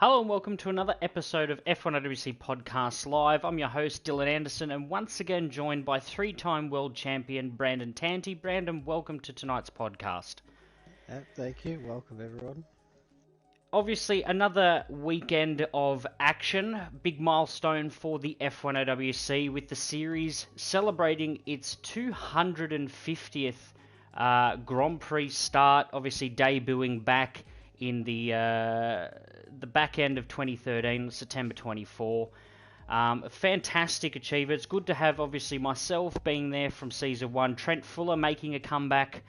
Hello and welcome to another episode of F1OWC Podcast Live. I'm your host Dylan Anderson and once again joined by three-time world champion Brandon Tanti. Brandon, welcome to tonight's podcast. Thank you. Welcome, everyone. Obviously, another weekend of action. Big milestone for the F1OWC with the series celebrating its 250th Grand Prix start. Obviously, debuting back in the back end of 2013, September 24. Fantastic achievement. It's good to have, obviously, myself being there from Season 1. Trent Fuller making a comeback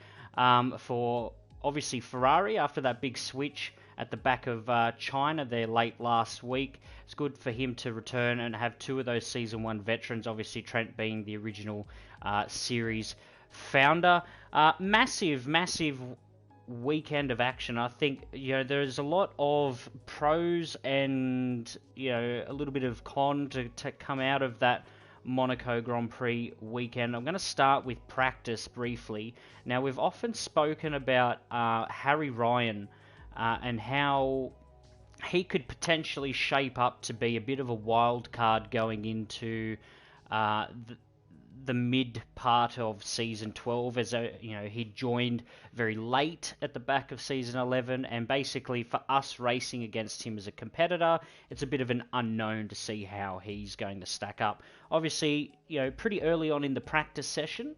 for, obviously, Ferrari after that big switch at the back of China there late last week. It's good for him to return and have two of those Season 1 veterans, obviously Trent being the original series founder. Massive weekend of action. I think there's a lot of pros and a little bit of con to come out of that Monaco Grand Prix weekend. I'm going to start with practice briefly. Now, we've often spoken about Harry Ryan and how he could potentially shape up to be a bit of a wild card going into the mid part of season 12, as he joined very late at the back of season 11, and basically for us racing against him as a competitor, it's a bit of an unknown to see how he's going to stack up. Obviously, pretty early on in the practice session,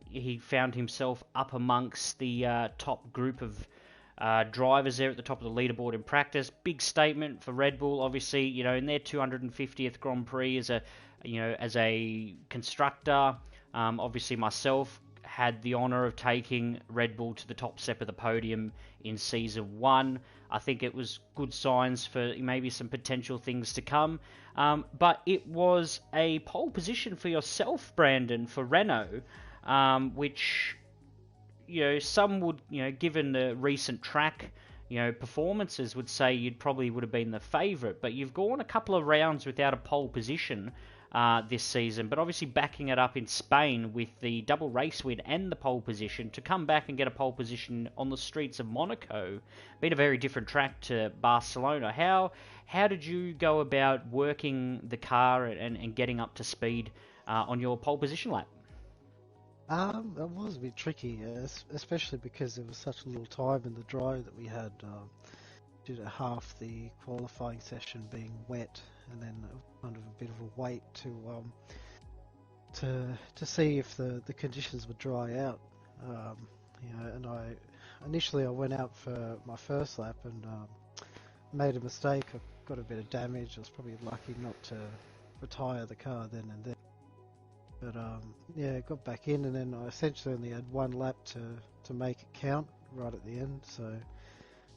he found himself up amongst the top group of drivers there at the top of the leaderboard in practice. Big statement for Red Bull, obviously, in their 250th Grand Prix as a constructor. Obviously, myself had the honour of taking Red Bull to the top step of the podium in Season 1. I think it was good signs for maybe some potential things to come. But it was a pole position for yourself, Brandon, for Renault, which some would, given the recent track, performances, would say you'd probably would have been the favourite. But you've gone a couple of rounds without a pole position this season, but obviously backing it up in Spain with the double race win and the pole position to come back and get a pole position on the streets of Monaco, been a very different track to Barcelona. How did you go about working the car and getting up to speed on your pole position lap? It was a bit tricky, especially because there was such little time in the dry that we had due to half the qualifying session being wet, and then kind of a bit of a wait to see if the conditions would dry out. And I went out for my first lap and made a mistake. I got a bit of damage. I was probably lucky not to retire the car then and there. But got back in, and then I essentially only had one lap to make it count right at the end. So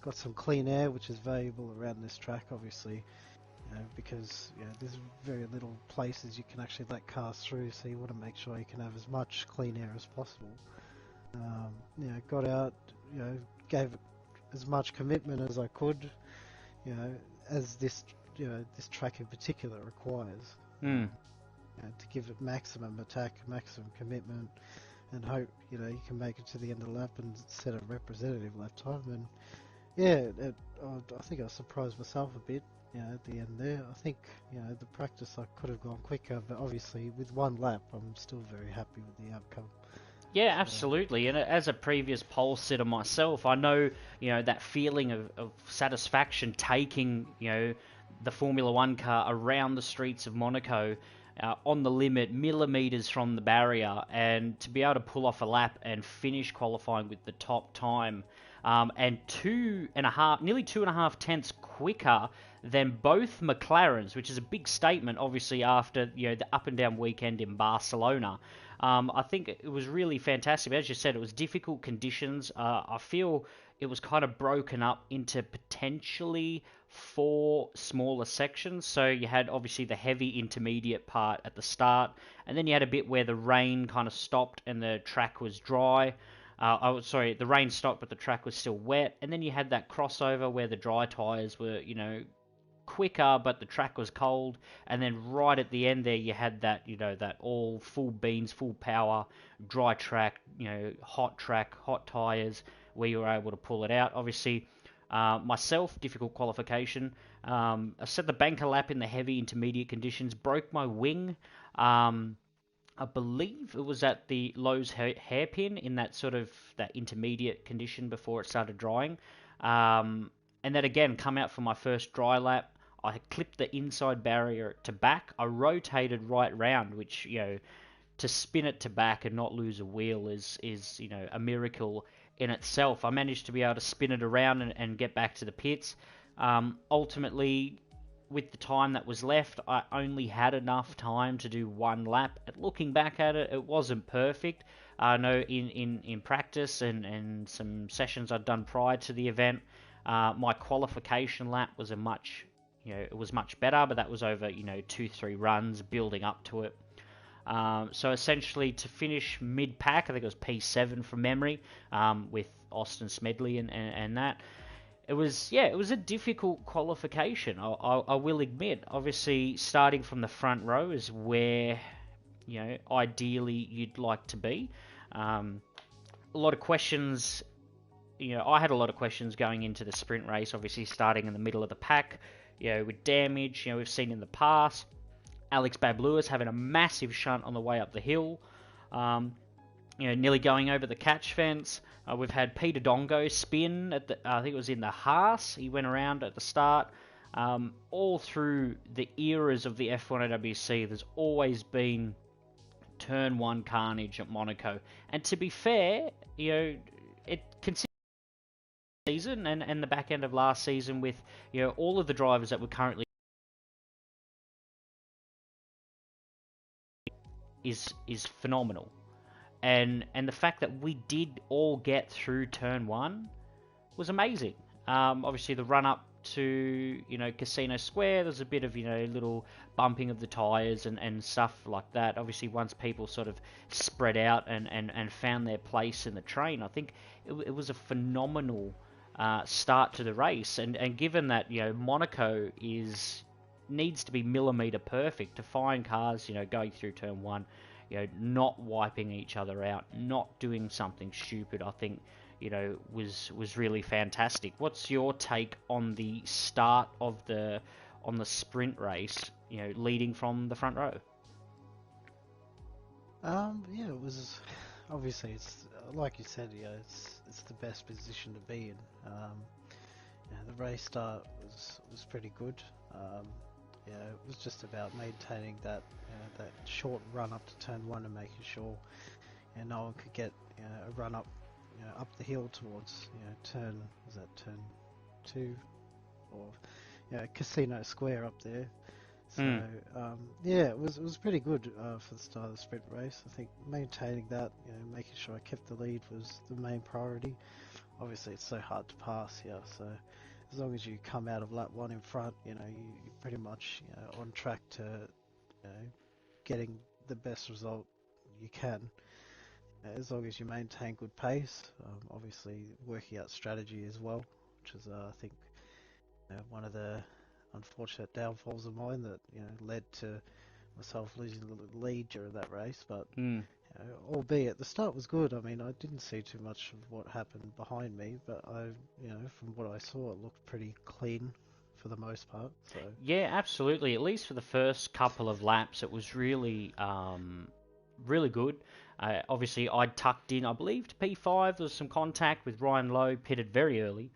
got some clean air, which is valuable around this track, obviously, because there's very little places you can actually let cars through. So you want to make sure you can have as much clean air as possible. Got out, gave it as much commitment as I could, as this track in particular requires. To give it maximum attack, maximum commitment, and hope you can make it to the end of the lap and set a representative lap time. And I think I surprised myself a bit, at the end there. I think the practice I could have gone quicker, but obviously with one lap, I'm still very happy with the outcome. Yeah, absolutely. And as a previous pole sitter myself, I know that feeling of satisfaction taking the Formula One car around the streets of Monaco. On the limit, millimeters from the barrier, and to be able to pull off a lap and finish qualifying with the top time, and nearly 2.5 tenths quicker than both McLarens, which is a big statement, obviously, after the up and down weekend in Barcelona. I think it was really fantastic. As you said, it was difficult conditions. I feel it was kind of broken up into potentially 4 smaller sections. So you had obviously the heavy intermediate part at the start, and then you had a bit where the rain kind of stopped and the track was dry. The rain stopped but the track was still wet, and then you had that crossover where the dry tyres were, quicker but the track was cold, and then right at the end there you had that, that all full beans, full power, dry track, hot tyres where you were able to pull it out. Obviously, Myself, difficult qualification. I set the banker lap in the heavy intermediate conditions, broke my wing. I believe it was at the Lowe's hairpin in that sort of that intermediate condition before it started drying. And then again, come out for my first dry lap. I clipped the inside barrier to back. I rotated right round, which, to spin it to back and not lose a wheel is a miracle in itself. I managed to be able to spin it around and get back to the pits. Ultimately, with the time that was left, I only had enough time to do one lap. Looking back at it, it wasn't perfect. I know in practice and some sessions I'd done prior to the event, my qualification lap was it was much better, but that was over 2-3 runs building up to it. So essentially, to finish mid-pack, I think it was P7 from memory, with Austin Smedley and that. It was a difficult qualification, I will admit. Obviously, starting from the front row is where, ideally you'd like to be. A lot of questions, I had a lot of questions going into the sprint race, obviously starting in the middle of the pack, with damage, we've seen in the past. Alex Bablewis having a massive shunt on the way up the hill, nearly going over the catch fence. We've had Peter Dongo spin at I think it was in the Haas. He went around at the start. All through the eras of the F1OWC, there's always been turn one carnage at Monaco. And to be fair, it considered season and the back end of last season with all of the drivers that were currently is phenomenal, and the fact that we did all get through turn one was amazing. Obviously the run up to Casino Square, there's a bit of little bumping of the tires and stuff like that. Obviously once people sort of spread out and found their place in the train, I think it was a phenomenal start to the race, and given that Monaco needs to be millimeter perfect to find cars, going through turn one, not wiping each other out, not doing something stupid, I think, was really fantastic. What's your take on the start of the sprint race, leading from the front row? It was obviously, it's like you said, it's the best position to be in. The race start was pretty good. It was just about maintaining that short run up to turn one and making sure no one could get a run up up the hill towards turn two or Casino Square up there. So it was pretty good for the start of the sprint race. I think maintaining that, making sure I kept the lead was the main priority. Obviously, it's so hard to pass here, so as long as you come out of lap one in front, you're pretty much on track to getting the best result you can. As long as you maintain good pace, obviously working out strategy as well, which is I think one of the unfortunate downfalls of mine that led to myself losing the lead during that race. But albeit the start was good. I mean, I didn't see too much of what happened behind me, but from what I saw, it looked pretty clean for the most part. So yeah, absolutely. At least for the first couple of laps, it was really really good. Obviously, I tucked in, I believe, to P5. There was some contact with Ryan Lowe, pitted very early,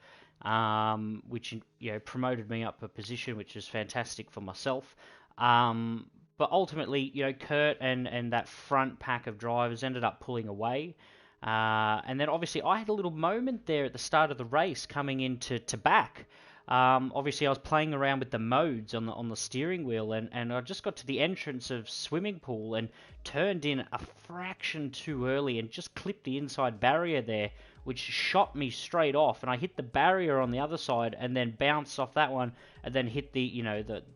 which promoted me up a position, which is fantastic for myself. But ultimately, Kurt and that front pack of drivers ended up pulling away. And then obviously I had a little moment there at the start of the race coming into back. Obviously I was playing around with the modes on the steering wheel, and I just got to the entrance of swimming pool and turned in a fraction too early and just clipped the inside barrier there, which shot me straight off, and I hit the barrier on the other side and then bounced off that one and then hit the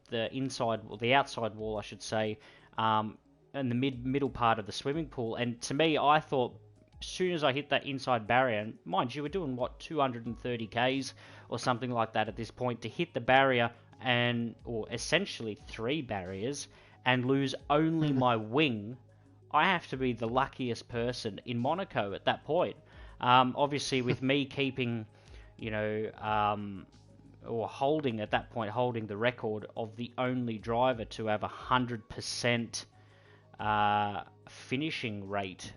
the inside, or the outside wall I should say, in the middle part of the swimming pool. And to me, I thought as soon as I hit that inside barrier, and mind you, we're doing 230 k's or something like that at this point, to hit the barrier or essentially 3 barriers and lose only my wing, I have to be the luckiest person in Monaco at that point. Obviously, with me keeping, or at that point holding the record of the only driver to have 100% finishing rate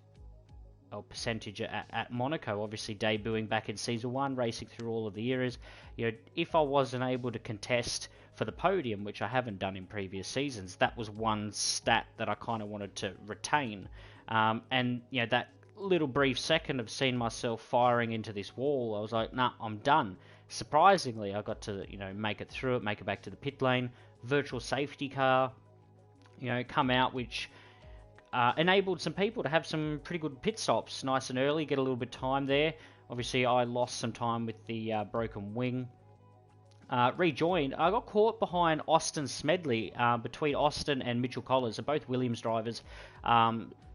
or percentage at Monaco, obviously debuting back in Season 1, racing through all of the eras. If I wasn't able to contest for the podium, which I haven't done in previous seasons, that was one stat that I kind of wanted to retain. And that little brief second of seeing myself firing into this wall, I was like, nah, I'm done. Surprisingly, I got to, make it through it, make it back to the pit lane, virtual safety car, come out, which enabled some people to have some pretty good pit stops nice and early, get a little bit of time there. Obviously, I lost some time with the broken wing. Rejoined. I got caught behind Austin Smedley, between Austin and Mitchell Collins, they're both Williams drivers,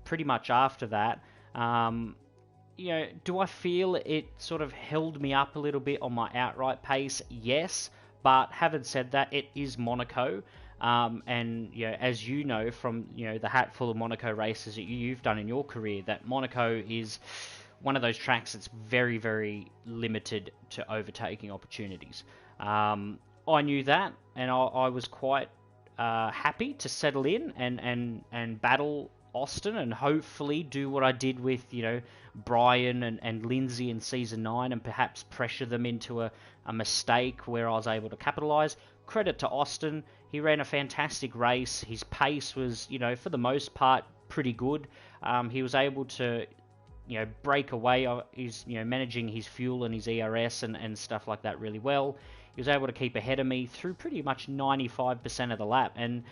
pretty much after that. Do I feel it sort of held me up a little bit on my outright pace? Yes, but having said that, it is Monaco. And as you know from the hatful of Monaco races that you've done in your career, that Monaco is one of those tracks that's very, very limited to overtaking opportunities. I knew that, and I was quite happy to settle in and battle Austin and hopefully do what I did with Brian and Lindsay in Season 9 and perhaps pressure them into a mistake where I was able to capitalise. Credit to Austin. He ran a fantastic race. His pace was, for the most part, pretty good. He was able to, break away. He's, managing his fuel and his ERS and stuff like that really well. He was able to keep ahead of me through pretty much 95% of the lap. And,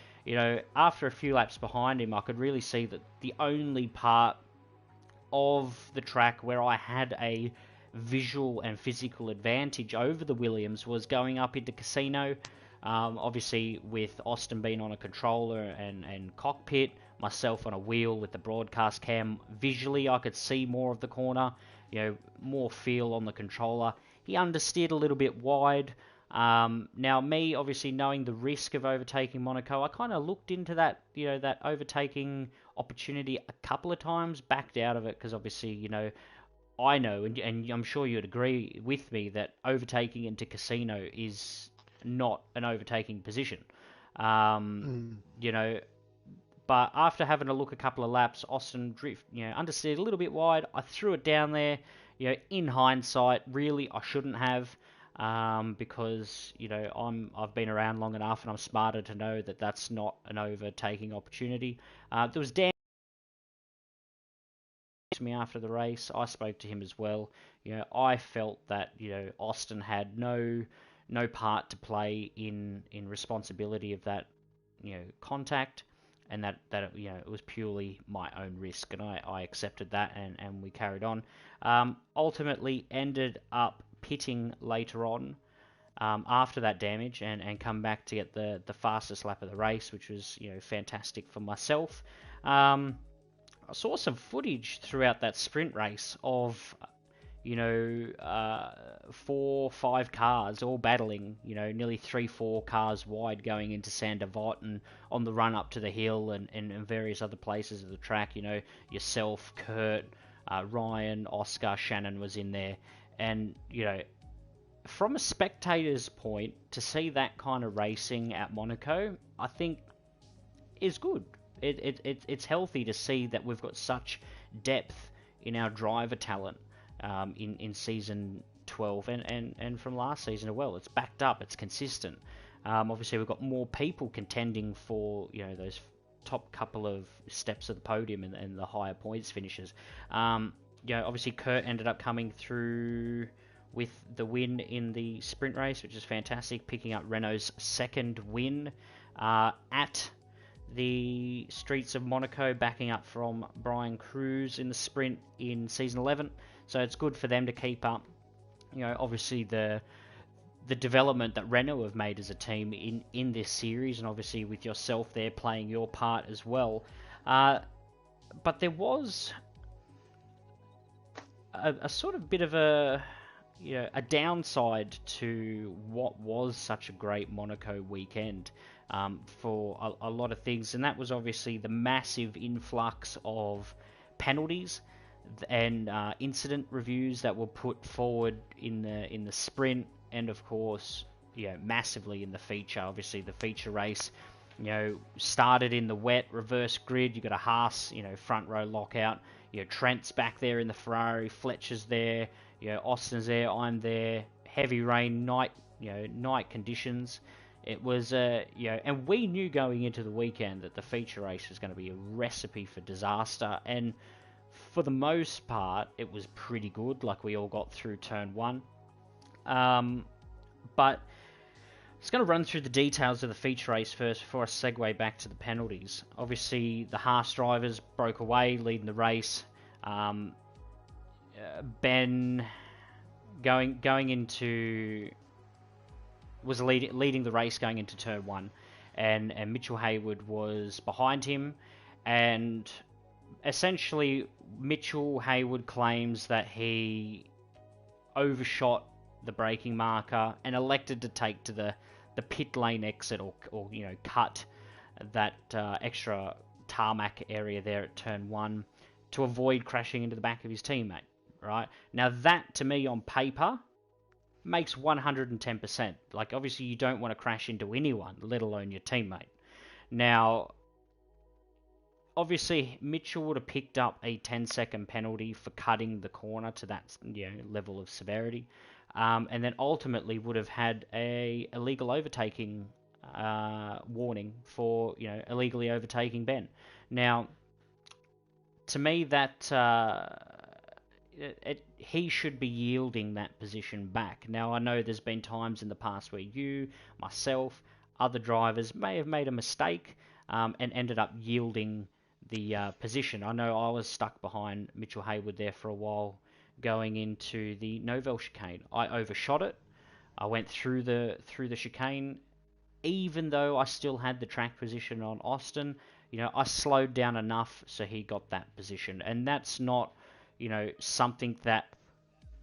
after a few laps behind him, I could really see that the only part of the track where I had a visual and physical advantage over the Williams was going up into Casino. Obviously, with Austin being on a controller and cockpit, myself on a wheel with the broadcast cam, visually I could see more of the corner, more feel on the controller. He understeered a little bit wide. Now, me, obviously, knowing the risk of overtaking Monaco, I kind of looked into that, that overtaking opportunity a couple of times, backed out of it, because obviously, I know, and I'm sure you'd agree with me, that overtaking into Casino is not an overtaking position. But after having a look a couple of laps, Austin understeered a little bit wide. I threw it down there. In hindsight, really I shouldn't have, because I've been around long enough and I'm smarter to know that that's not an overtaking opportunity. There was Dan to me after the race. I spoke to him as well. I felt that Austin had no part to play in responsibility of that contact, and that it was purely my own risk, and I accepted that, and we carried on. Ultimately ended up pitting later on, after that damage, and come back to get the fastest lap of the race, which was fantastic for myself. I saw some footage throughout that sprint race of 4-5 cars all battling, nearly 3-4 cars wide going into Saint Devot and on the run up to the hill and various other places of the track. Yourself, Kurt, Ryan, Oscar, Shannon was in there. And, from a spectator's point, to see that kind of racing at Monaco, I think is good. It's healthy to see that we've got such depth in our driver talent. In season 12 and from last season as well. It's backed up, it's consistent. Obviously we've got more people contending for those top couple of steps of the podium and the higher points finishes. Obviously Kurt ended up coming through with the win in the sprint race, which is fantastic, picking up Renault's second win at the streets of Monaco, backing up from Brian Cruz in the sprint in season 11. So it's good for them to keep up, obviously the development that Renault have made as a team in this series, and obviously with yourself there playing your part as well. But there was a sort of bit of a downside to what was such a great Monaco weekend. For a lot of things, and that was obviously the massive influx of penalties and incident reviews that were put forward in the sprint, and of course, massively in the feature. Obviously, the feature race, started in the wet reverse grid. You got a Haas, front row lockout. Trent's back there in the Ferrari. Fletcher's there. Austin's there. I'm there. Heavy rain, night conditions. It was, and we knew going into the weekend that the feature race was going to be a recipe for disaster. And for the most part, it was pretty good. Like, we all got through turn one. But I'm just going to run through the details of the feature race first before I segue back to the penalties. Obviously, the Haas drivers broke away, leading the race. Ben going into was leading the race going into turn one, and Mitchell Hayward was behind him, and essentially Mitchell Hayward claims that he overshot the braking marker and elected to take to the pit lane exit or cut that extra tarmac area there at turn one to avoid crashing into the back of his teammate. Right now, that to me on paper makes 110%. Like, obviously you don't want to crash into anyone, let alone your teammate. Now, obviously Mitchell would have picked up a 10-second penalty for cutting the corner to that level of severity, and then ultimately would have had a illegal overtaking warning for illegally overtaking Ben. Now, to me, that he should be yielding that position back. Now, I know there's been times in the past where you, myself, other drivers may have made a mistake and ended up yielding the position. I know I was stuck behind Mitchell Hayward there for a while going into the Novell chicane. I overshot it. I went through the chicane, even though I still had the track position on Austin. I slowed down enough so he got that position, and that's not something that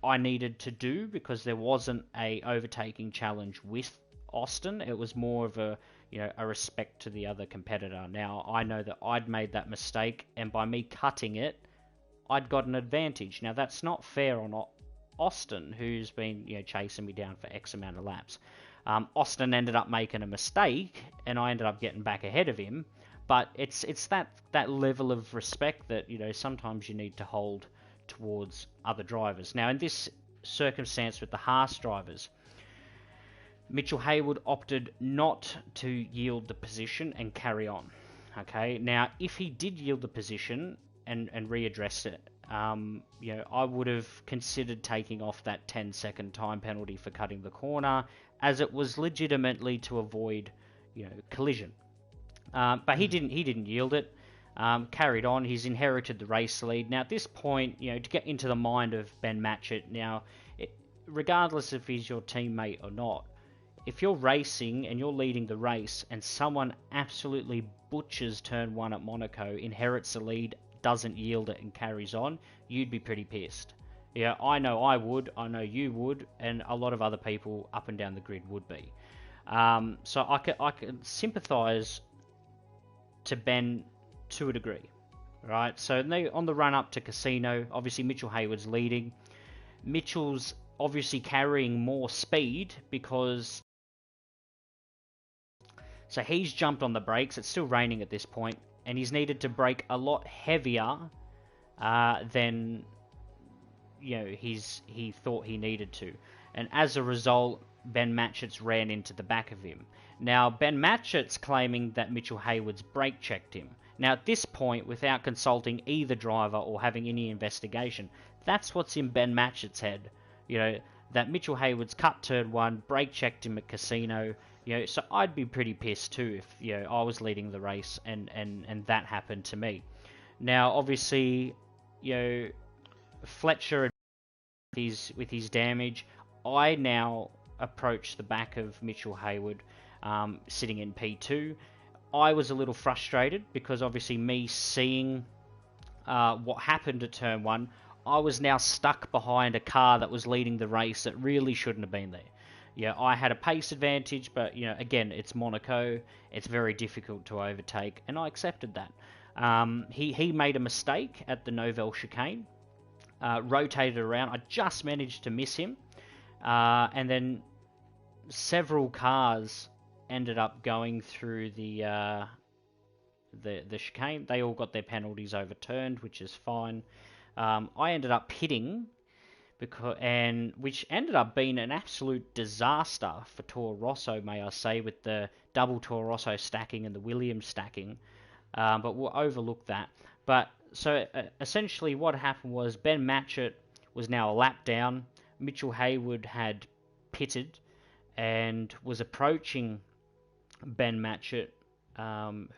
I needed to do because there wasn't a overtaking challenge with Austin. It was more of a respect to the other competitor. Now, I know that I'd made that mistake, and by me cutting it, I'd got an advantage. Now, that's not fair on Austin, who's been chasing me down for X amount of laps. Austin ended up making a mistake, and I ended up getting back ahead of him. But it's that level of respect that sometimes you need to hold towards other drivers. Now, in this circumstance with the Haas drivers, Mitchell Hayward opted not to yield the position and carry on. Okay, now if he did yield the position and readdress it, I would have considered taking off that 10-second time penalty for cutting the corner, as it was legitimately to avoid collision. But he didn't yield it. Carried on. He's inherited the race lead. Now, at this point, to get into the mind of Ben Matchett, now, regardless if he's your teammate or not, if you're racing and you're leading the race and someone absolutely butchers turn one at Monaco, inherits the lead, doesn't yield it and carries on, you'd be pretty pissed. Yeah, I know I would, I know you would, and a lot of other people up and down the grid would be. So I could sympathise to Ben to a degree, right? So on the run up to Casino, obviously Mitchell Hayward's leading. Mitchell's obviously carrying more speed because so he's jumped on the brakes. It's still raining at this point, and he's needed to brake a lot heavier than he thought he needed to, and as a result, Ben Matchett's ran into the back of him. Now, Ben Matchett's claiming that Mitchell Hayward's brake checked him. Now, at this point, without consulting either driver or having any investigation, that's what's in Ben Matchett's head. That Mitchell Hayward's cut turn one, brake checked him at Casino. So I'd be pretty pissed too if I was leading the race and that happened to me. Now, obviously, Fletcher with his damage, I now approach the back of Mitchell Hayward, sitting in P2. I was a little frustrated because obviously me seeing what happened at turn one, I was now stuck behind a car that was leading the race that really shouldn't have been there. I had a pace advantage, but again, it's Monaco. It's very difficult to overtake, and I accepted that. He made a mistake at the Novell chicane. rotated around. I just managed to miss him, and then several cars ended up going through the chicane. They all got their penalties overturned, which is fine. I ended up pitting which ended up being an absolute disaster for Toro Rosso, may I say, with the double Toro Rosso stacking and the Williams stacking. But we'll overlook that. But so essentially, what happened was Ben Matchett was now a lap down. Mitchell Hayward had pitted and was approaching Ben Matchett,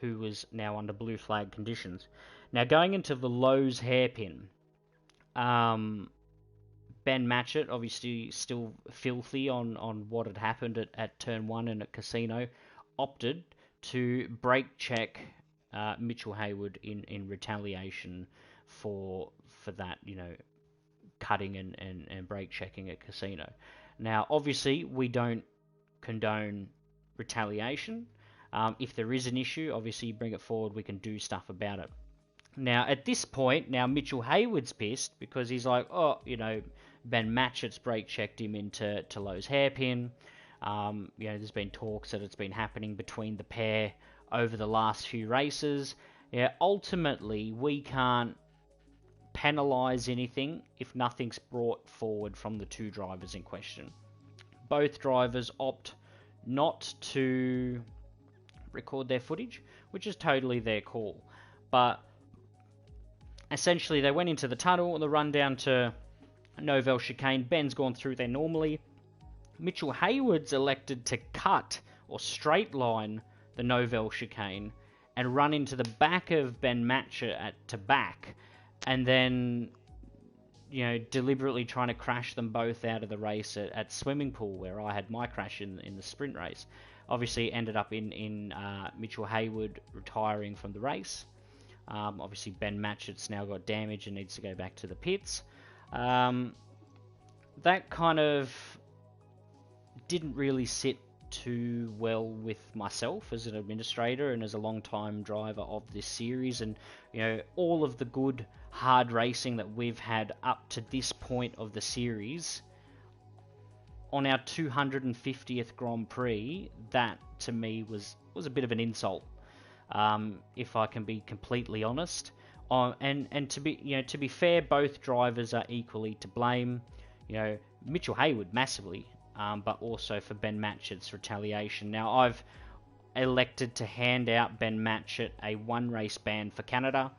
who was now under blue flag conditions. Now going into the Lowe's hairpin, Ben Matchett, obviously still filthy on what had happened at turn 1 and at Casino, opted to brake check Mitchell Hayward in retaliation for that, cutting and brake checking at Casino. Now, obviously, we don't condone retaliation. If there is an issue, obviously, bring it forward, we can do stuff about it. Now, at this point, Mitchell Hayward's pissed because he's like, Ben Matchett's brake checked him into Lowe's hairpin. There's been talks that it's been happening between the pair over the last few races. Yeah, ultimately, we can't penalise anything if nothing's brought forward from the two drivers in question. Both drivers opt not to record their footage, which is totally their call. But essentially, they went into the tunnel on the run down to Novell chicane. Ben's gone through there normally. Mitchell Hayward's elected to cut or straight line the Novell chicane and run into the back of Ben Matchett to back, and then deliberately trying to crash them both out of the race at Swimming Pool, where I had my crash in the sprint race. Obviously ended up in Mitchell Hayward retiring from the race. Obviously Ben Matchett's now got damage and needs to go back to the pits. That kind of didn't really sit too well with myself as an administrator and as a long-time driver of this series, and all of the good hard racing that we've had up to this point of the series. On our 250th Grand Prix, that to me was a bit of an insult, if I can be completely honest. And to be fair, both drivers are equally to blame. Mitchell Hayward massively, but also for Ben Matchett's retaliation. Now, I've elected to hand out Ben Matchett a one-race ban for Canada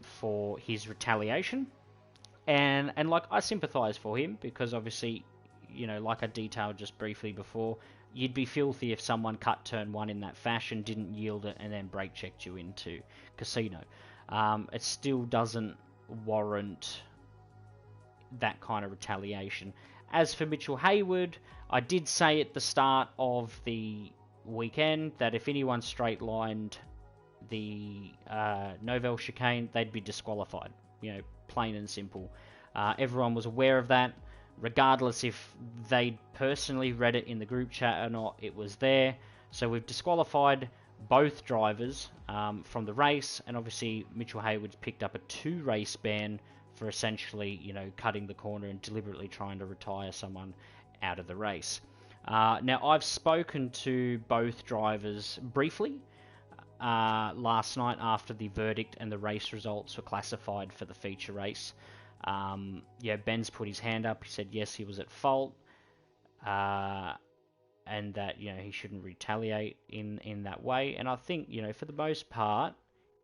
for his retaliation. And I sympathise for him because obviously, like I detailed just briefly before, you'd be filthy if someone cut turn 1 in that fashion, didn't yield it, and then brake checked you into Casino. It still doesn't warrant that kind of retaliation. As for Mitchell Hayward, I did say at the start of the weekend that if anyone straight-lined the Novell chicane, they'd be disqualified. Plain and simple. Everyone was aware of that. Regardless if they personally read it in the group chat or not, it was there. So we've disqualified both drivers from the race, and obviously Mitchell Hayward's picked up a 2-race ban for essentially, cutting the corner and deliberately trying to retire someone out of the race. Now, I've spoken to both drivers briefly last night after the verdict and the race results were classified for the feature race. Ben's put his hand up. He said yes, he was at fault, and that he shouldn't retaliate in that way. And I think for the most part,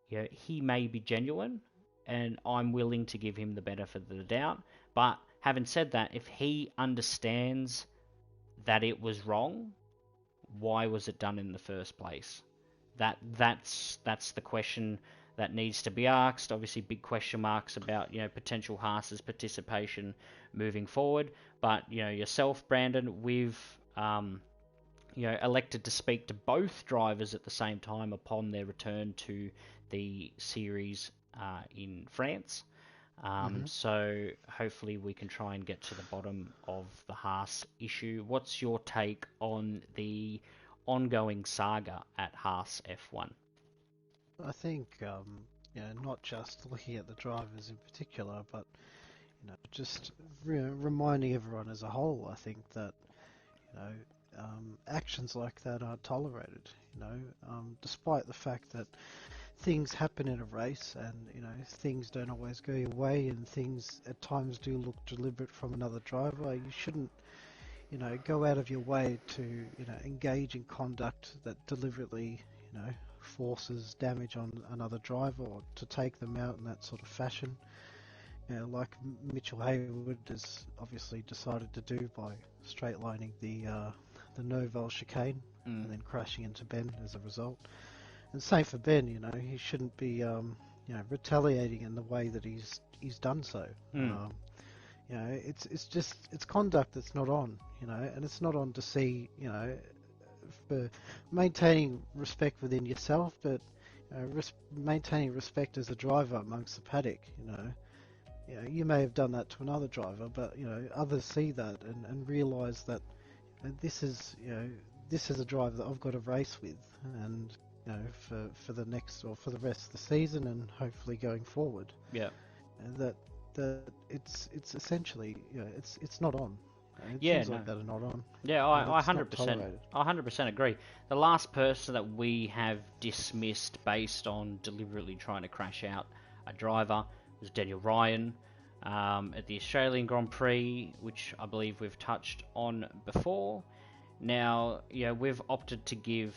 he may be genuine, and I'm willing to give him the benefit of the doubt. But having said that, if he understands that it was wrong, why was it done in the first place? That's the question that needs to be asked. Obviously, big question marks about potential Haas's participation moving forward. But yourself, Brandon, we've elected to speak to both drivers at the same time upon their return to the series in France. So hopefully we can try and get to the bottom of the Haas issue. What's your take on the ongoing saga at Haas F1? I think not just looking at the drivers in particular, but just reminding everyone as a whole. I think that actions like that aren't tolerated. Despite the fact that things happen in a race, and things don't always go your way, and things at times do look deliberate from another driver. You shouldn't go out of your way to engage in conduct that deliberately forces damage on another driver, or to take them out in that sort of fashion. Like Mitchell Hayward has obviously decided to do by straight lining the Noval chicane and then crashing into Ben as a result. And same for Ben. He shouldn't be retaliating in the way that he's done so. It's conduct that's not on. And it's not on to see for maintaining respect within yourself, but maintaining respect as a driver amongst the paddock. You may have done that to another driver, but others see that and realise that this is a driver that I've got to race with, and for the next, or for the rest of the season, and hopefully going forward. Yeah. And that it's essentially it's not on. Things like that are not on. Yeah, I 100% agree. The last person that we have dismissed based on deliberately trying to crash out a driver was Daniel Ryan at the Australian Grand Prix, which I believe we've touched on before. Now, we've opted to give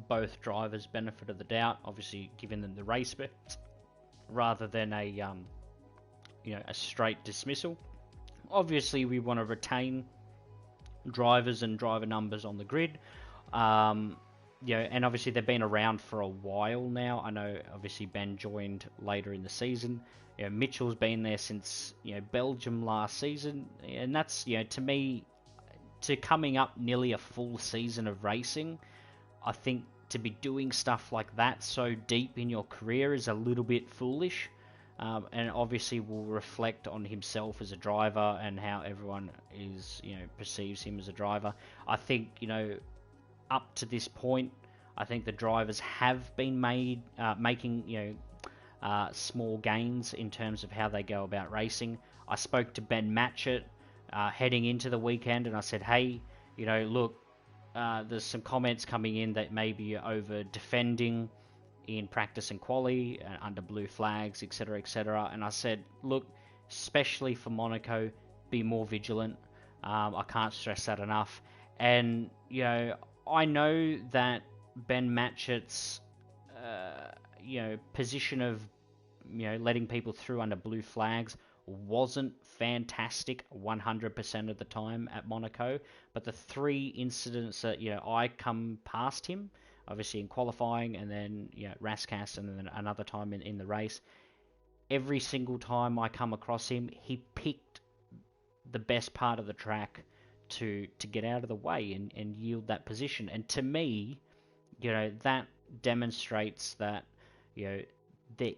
both drivers benefit of the doubt, obviously giving them the race bets, rather than a straight dismissal. Obviously, we want to retain drivers and driver numbers on the grid. And obviously they've been around for a while now. I know obviously Ben joined later in the season. Mitchell's been there since Belgium last season, and that's to me, to coming up nearly a full season of racing, I think to be doing stuff like that so deep in your career is a little bit foolish, and obviously will reflect on himself as a driver and how everyone is perceives him as a driver. I think up to this point, I think the drivers have been making small gains in terms of how they go about racing. I spoke to Ben Matchett heading into the weekend, and I said, hey, look, there's some comments coming in that maybe you're over defending in practice and quali under blue flags, etc., etc. And I said, look, especially for Monaco, be more vigilant. I can't stress that enough. And I know that Ben Matchett's position of letting people through under blue flags wasn't fantastic 100% of the time at Monaco, but the three incidents that I come past him, obviously in qualifying, and then Rascasse, and then another time in the race, every single time I come across him, he picked the best part of the track to get out of the way and yield that position. And to me, that demonstrates that there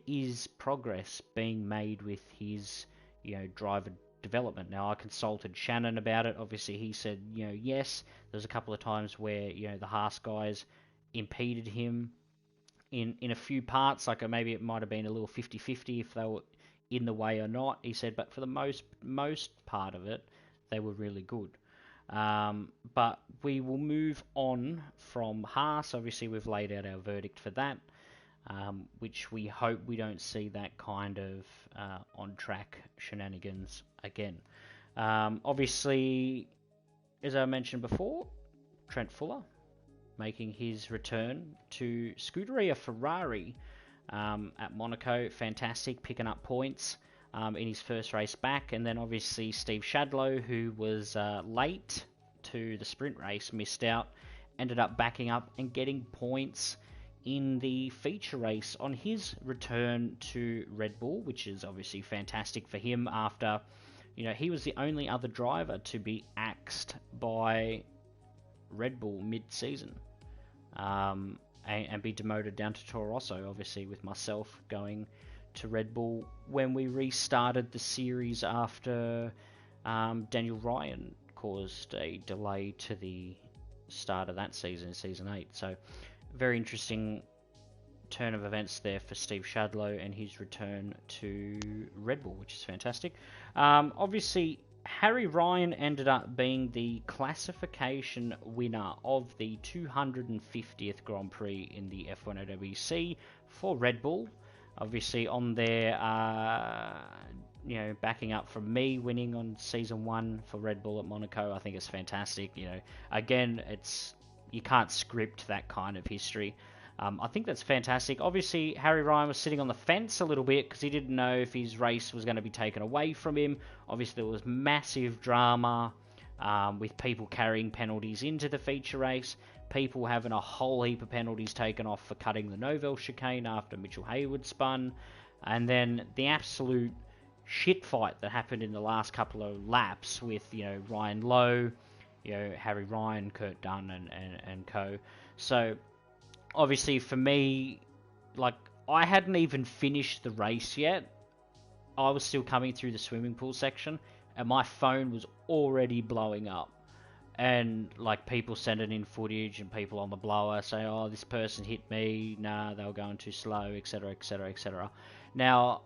is progress being made with his driver development. Now, I consulted Shannon about it. Obviously, he said yes, there's a couple of times where the Haas guys impeded him in a few parts, like maybe it might have been a little 50-50 if they were in the way or not. He said, but for the most part of it, they were really good. But we will move on from Haas. Obviously, we've laid out our verdict for that, which we hope we don't see that kind of on-track shenanigans again. Obviously, as I mentioned before, Trent Fuller making his return to Scuderia Ferrari at Monaco. Fantastic, picking up points in his first race back. And then obviously Steve Shadlow, who was late to the sprint race, missed out, ended up backing up and getting points in the feature race on his return to Red Bull, which is obviously fantastic for him after, he was the only other driver to be axed by Red Bull mid-season and be demoted down to Toro Rosso, obviously with myself going to Red Bull when we restarted the series after Daniel Ryan caused a delay to the start of that season, Season 8. So very interesting turn of events there for Steve Shadlow and his return to Red Bull, which is fantastic. Obviously, Harry Ryan ended up being the classification winner of the 250th Grand Prix in the F1OWC for Red Bull. Obviously, on there, backing up from me winning on season 1 for Red Bull at Monaco, I think it's fantastic. Again, you can't script that kind of history. I think that's fantastic. Obviously, Harry Ryan was sitting on the fence a little bit because he didn't know if his race was going to be taken away from him. Obviously, there was massive drama with people carrying penalties into the feature race, people having a whole heap of penalties taken off for cutting the Novell chicane after Mitchell Hayward spun, and then the absolute shit fight that happened in the last couple of laps with Ryan Lowe, Harry Ryan, Kurt Dunn, and co. So obviously, for me, I hadn't even finished the race yet. I was still coming through the swimming pool section, and my phone was already blowing up. And, people sending in footage, and people on the blower saying, oh, this person hit me, nah, they were going too slow, etc., etc., etc. Now,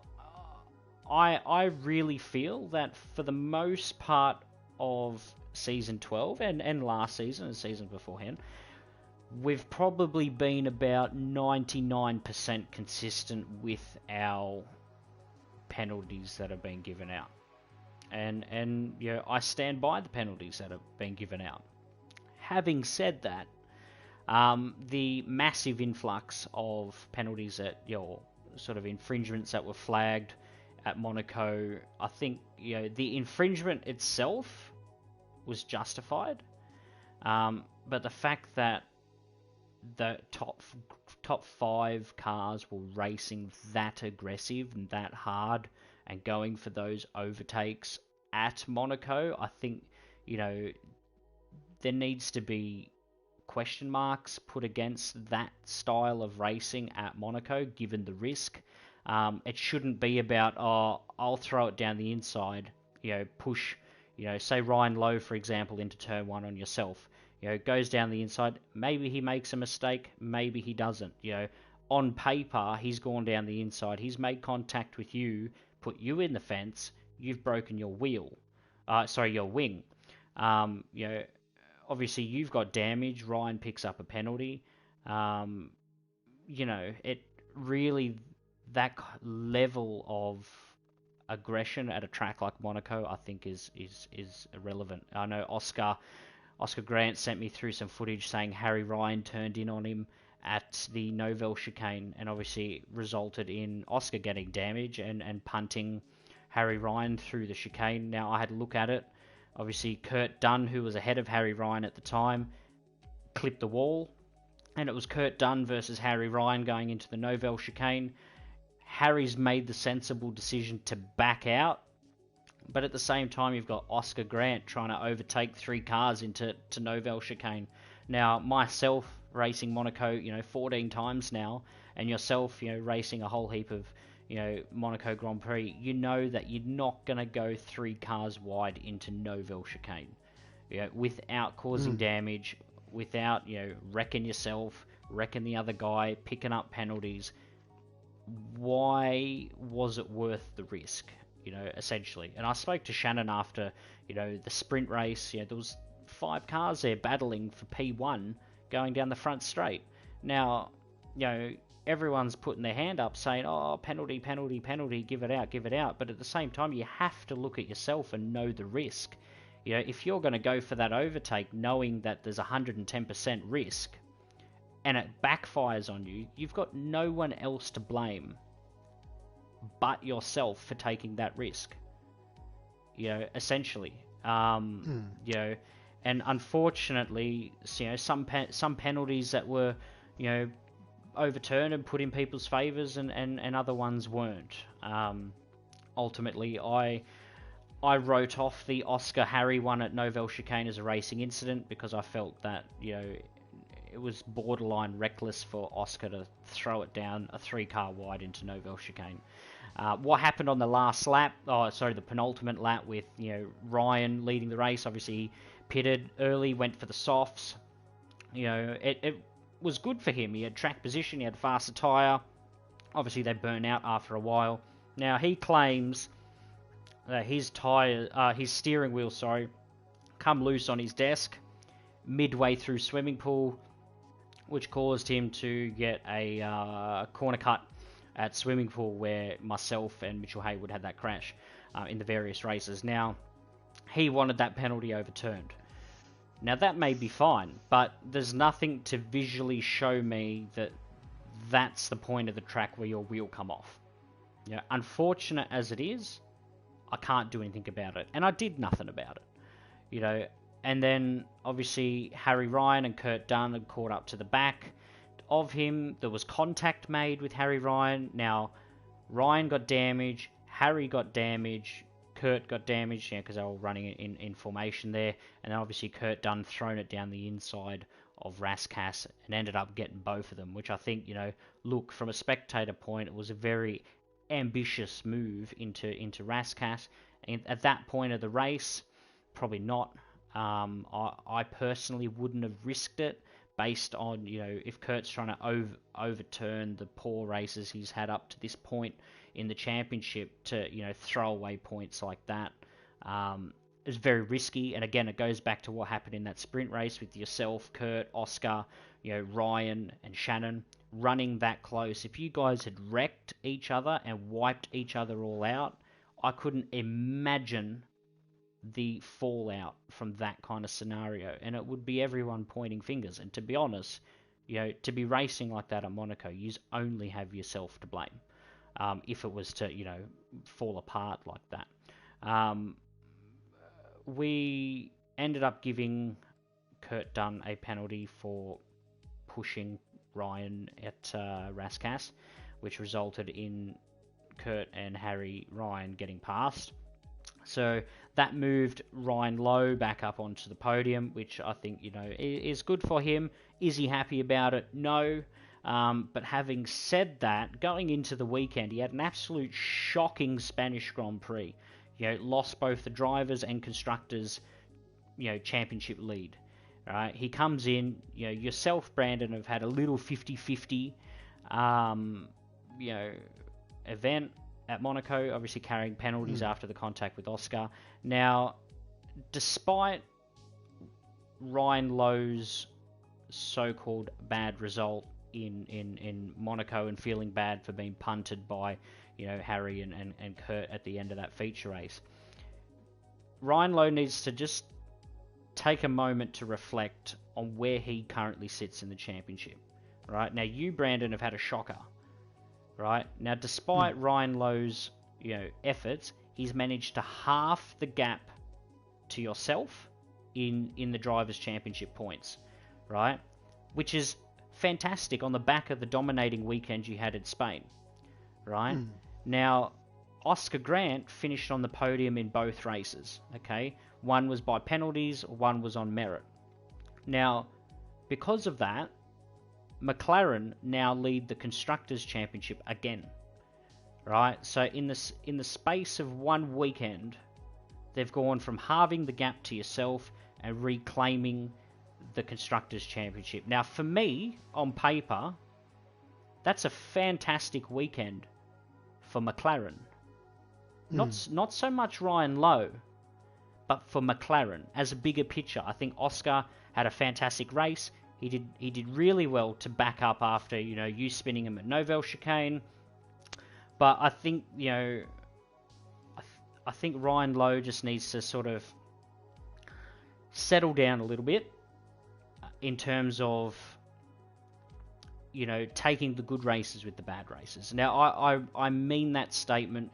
I really feel that for the most part of Season 12, and last season, and season beforehand, we've probably been about 99% consistent with our penalties that have been given out. And I stand by the penalties that have been given out. Having said that, the massive influx of penalties sort of infringements that were flagged at Monaco, I think the infringement itself was justified, but the fact that the top 5 cars were racing that aggressive and that hard and going for those overtakes at Monaco, I think there needs to be question marks put against that style of racing at Monaco, given the risk. It shouldn't be about, I'll throw it down the inside, push, say Ryan Lowe, for example, into turn 1 on yourself. Goes down the inside. Maybe he makes a mistake. Maybe he doesn't. On paper, he's gone down the inside. He's made contact with you, put you in the fence. You've broken your your wing. Obviously you've got damage. Ryan picks up a penalty. It really, that level of aggression at a track like Monaco, I think is irrelevant. I know Oscar Grant sent me through some footage saying Harry Ryan turned in on him at the Novell chicane, and obviously resulted in Oscar getting damage and punting Harry Ryan through the chicane. Now, I had a look at it. Obviously, Kurt Dunn, who was ahead of Harry Ryan at the time, clipped the wall, and it was Kurt Dunn versus Harry Ryan going into the Novell chicane. Harry's made the sensible decision to back out, but at the same time, you've got Oscar Grant trying to overtake 3 cars into Novell chicane. Now, myself racing Monaco, 14 times now, and yourself, racing a whole heap of, Monaco Grand Prix, that you're not going to go 3 cars wide into Novell chicane, without causing damage, without, wrecking yourself, wrecking the other guy, picking up penalties. Why was it worth the risk? Essentially. And I spoke to Shannon after, the sprint race. There was 5 cars there battling for P1 going down the front straight. Now, everyone's putting their hand up saying, oh, penalty, penalty, penalty, give it out. But at the same time, you have to look at yourself and know the risk. If you're going to go for that overtake knowing that there's 110% risk and it backfires on you, you've got no one else to blame but yourself for taking that risk, essentially. And unfortunately, some penalties that were, overturned and put in people's favours, and other ones weren't. Ultimately, I wrote off the Oscar Harry one at Novell chicane as a racing incident because I felt that, it was borderline reckless for Oscar to throw it down a 3-car wide into Novell chicane. What happened on the last lap, the penultimate lap with, Ryan leading the race, obviously he pitted early, went for the softs. It was good for him. He had track position, he had faster tyre. Obviously, they burn out after a while. Now, he claims that his steering wheel, come loose on his desk midway through swimming pool, which caused him to get a corner cut at swimming pool where myself and Mitchell Haywood had that crash in the various races. Now, he wanted that penalty overturned. Now, that may be fine, but there's nothing to visually show me that that's the point of the track where your wheel come off. You know, unfortunate as it is, I can't do anything about it. And I did nothing about it. You know, and then obviously Harry Ryan and Kurt Dunn had caught up to the back of him. There was contact made with Harry Ryan. Now, Ryan got damaged, Harry got damaged, Kurt got damaged, because they were running in formation there. And then obviously Kurt Dunn thrown it down the inside of Rascasse and ended up getting both of them, which I think, look, from a spectator point, it was a very ambitious move into Rascasse. And at that point of the race, probably not. I personally wouldn't have risked it based on, if Kurt's trying to overturn the poor races he's had up to this point in the championship to, throw away points like that. It's very risky, and again, it goes back to what happened in that sprint race with yourself, Kurt, Oscar, Ryan, and Shannon running that close. If you guys had wrecked each other and wiped each other all out, I couldn't imagine the fallout from that kind of scenario, and it would be everyone pointing fingers. And to be honest, to be racing like that at Monaco, you only have yourself to blame if it was to, fall apart like that. We ended up giving Kurt Dunn a penalty for pushing Ryan at Rascasse, which resulted in Kurt and Harry Ryan getting past. So that moved Ryan Lowe back up onto the podium, which I think, is good for him. Is he happy about it? No. But having said that, going into the weekend, he had an absolute shocking Spanish Grand Prix. Lost both the drivers and constructors, championship lead. Right? He comes in, yourself, Brandon, have had a little 50-50, event at Monaco, obviously carrying penalties after the contact with Oscar. Now, despite Ryan Lowe's so-called bad result in Monaco and feeling bad for being punted by, Harry and Kurt at the end of that feature race, Ryan Lowe needs to just take a moment to reflect on where he currently sits in the championship. Right? Now, you, Brandon, have had a shocker. Right? Now, despite Ryan Lowe's, efforts, he's managed to half the gap to yourself in the Drivers' Championship points. Right? Which is fantastic on the back of the dominating weekend you had in Spain. Right? Now, Oscar Grant finished on the podium in both races. Okay? One was by penalties, one was on merit. Now, because of that, McLaren now lead the Constructors' Championship again, right? So in the space of one weekend, they've gone from halving the gap to yourself and reclaiming the Constructors' Championship. Now, for me, on paper, that's a fantastic weekend for McLaren. Not so much Ryan Lowe, but for McLaren as a bigger picture. I think Oscar had a fantastic race. He did really well to back up after, you spinning him at Nouvelle Chicane. But I think, I think Ryan Lowe just needs to sort of settle down a little bit in terms of, taking the good races with the bad races. Now, I mean that statement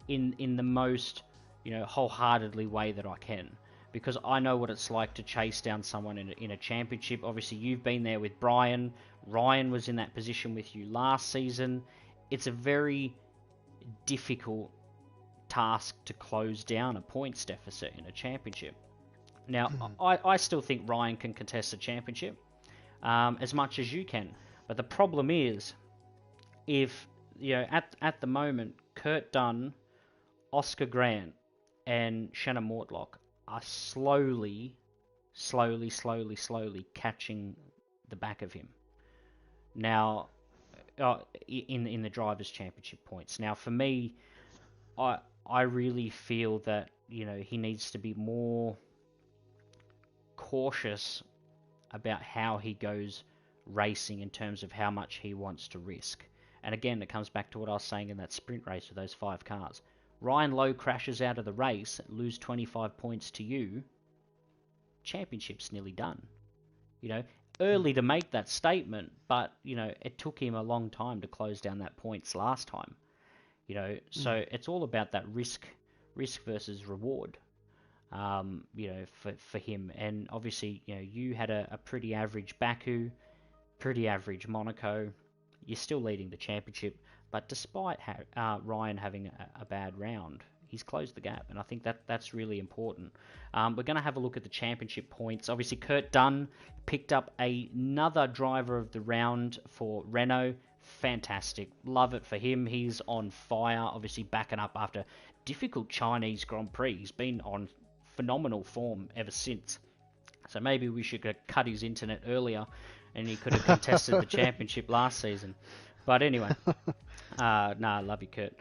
in the most, wholeheartedly way that I can. Because I know what it's like to chase down someone in a championship. Obviously, you've been there with Brian. Ryan was in that position with you last season. It's a very difficult task to close down a points deficit in a championship. Now, I still think Ryan can contest a championship as much as you can. But the problem is, if, at the moment, Kurt Dunn, Oscar Grant, and Shannon Mortlock are slowly catching the back of him, Now, in the drivers' championship points. Now, for me, I I really feel that he needs to be more cautious about how he goes racing in terms of how much he wants to risk. And again, it comes back to what I was saying in that sprint race with those 5 cars. Ryan Lowe crashes out of the race, lose 25 points to you, championship's nearly done. You know, early to make that statement, but it took him a long time to close down that points last time. So it's all about that risk versus reward. For him, and obviously, you had a pretty average Baku, pretty average Monaco. You're still leading the championship, but despite Ryan having a bad round, he's closed the gap, and I think that's really important. We're going to have a look at the championship points. Obviously, Kurt Dunn picked up another driver of the round for Renault. Fantastic. Love it for him. He's on fire, obviously backing up after difficult Chinese Grand Prix. He's been on phenomenal form ever since. So maybe we should have cut his internet earlier and he could have contested the championship last season. But anyway, I love you, Kurt.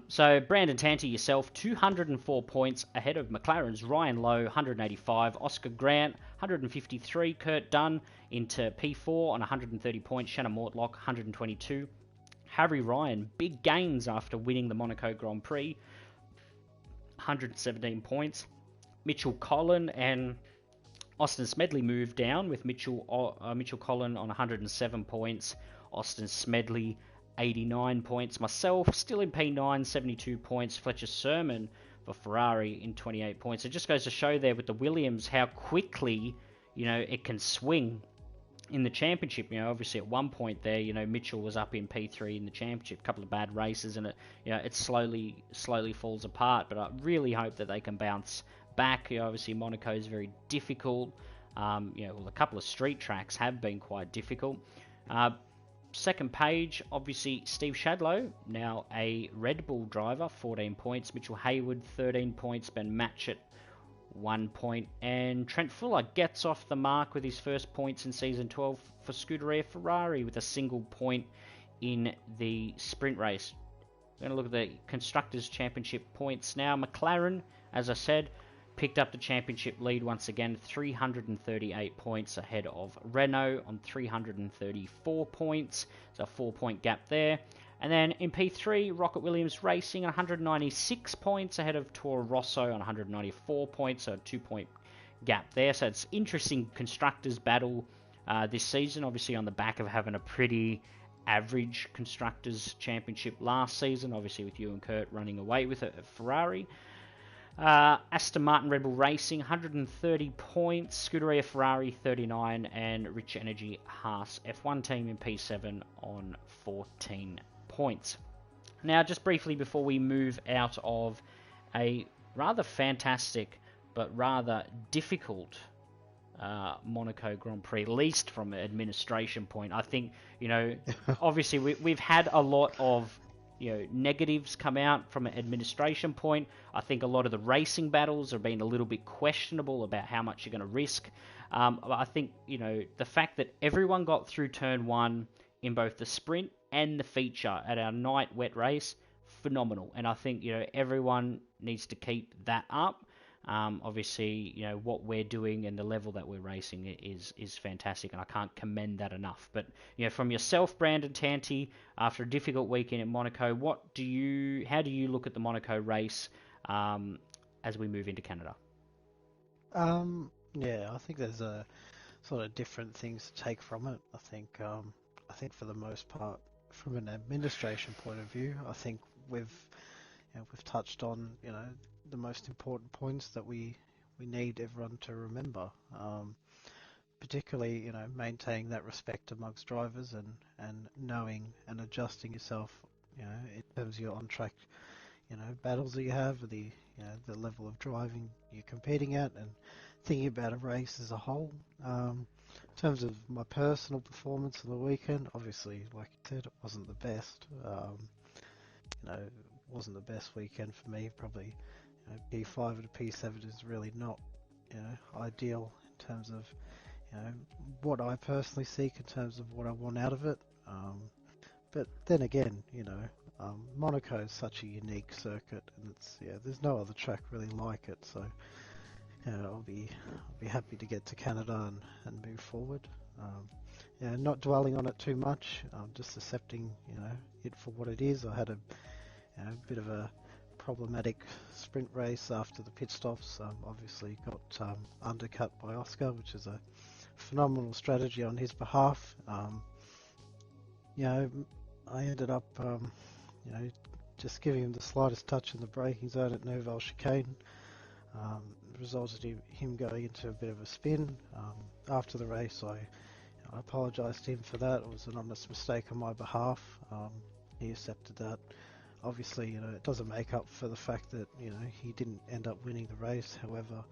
So Brandon Tanti, yourself, 204 points ahead of McLaren's Ryan Lowe, 185. Oscar Grant, 153. Kurt Dunn into P4 on 130 points. Shannon Mortlock, 122. Harry Ryan, big gains after winning the Monaco Grand Prix, 117 points. Mitchell Collin and Austin Smedley moved down with Mitchell Collin on 107 points. Austin Smedley, 89 points. Myself, still in P9, 72 points. Fletcher Sermon for Ferrari in 28 points. It just goes to show there with the Williams how quickly, it can swing in the championship. Obviously at one point there, Mitchell was up in P3 in the championship, a couple of bad races, and it slowly falls apart. But I really hope that they can bounce back. Obviously Monaco is very difficult. A couple of street tracks have been quite difficult. Second page, obviously Steve Shadlow, now a Red Bull driver, 14 points. Mitchell Hayward, 13 points. Ben Matchett, 1 point. And Trent Fuller gets off the mark with his first points in Season 12 for Scuderia Ferrari with a single point in the sprint race. We're going to look at the Constructors' Championship points now. McLaren, as I said, picked up the championship lead once again, 338 points ahead of Renault on 334 points. So a 4-point gap there. And then in P3, Rocket Williams Racing, 196 points ahead of Toro Rosso on 194 points, so a 2-point gap there. So it's interesting Constructors battle this season, obviously on the back of having a pretty average Constructors Championship last season, obviously with you and Kurt running away with it at Ferrari. Aston Martin Red Bull Racing, 130 points. Scuderia Ferrari, 39. And Rich Energy Haas F1 team in P7 on 14 points. Now, just briefly before we move out of a rather fantastic but rather difficult Monaco Grand Prix, at least from an administration point, I think, obviously we've had a lot of negatives come out from an administration point. I think a lot of the racing battles have been a little bit questionable about how much you're going to risk. I think, the fact that everyone got through turn 1 in both the sprint and the feature at our night wet race, phenomenal. And I think, everyone needs to keep that up. Obviously, what we're doing and the level that we're racing is fantastic, and I can't commend that enough. But from yourself, Brandon Tanti, after a difficult weekend in Monaco, how do you look at the Monaco race as we move into Canada? I think there's a sort of different things to take from it. I think for the most part, from an administration point of view, I think we've touched on the most important points that we need everyone to remember, particularly maintaining that respect amongst drivers and knowing and adjusting yourself in terms of your on track battles that you have, the level of driving you're competing at, and thinking about a race as a whole. In terms of my personal performance on the weekend, obviously, like you said, it wasn't the best. It wasn't the best weekend for me. Probably P5 to P7 is really not ideal in terms of what I personally seek in terms of what I want out of it. But then again, Monaco is such a unique circuit, and there's no other track really like it. So I'll be happy to get to Canada and move forward. Not dwelling on it too much, just accepting it for what it is. I had a bit of a problematic sprint race after the pit stops. Obviously got undercut by Oscar, which is a phenomenal strategy on his behalf. I ended up just giving him the slightest touch in the braking zone at Nouvelle Chicane. Resulted in him going into a bit of a spin. After the race, I apologised to him for that. It was an honest mistake on my behalf. He accepted that. Obviously, it doesn't make up for the fact that he didn't end up winning the race. However,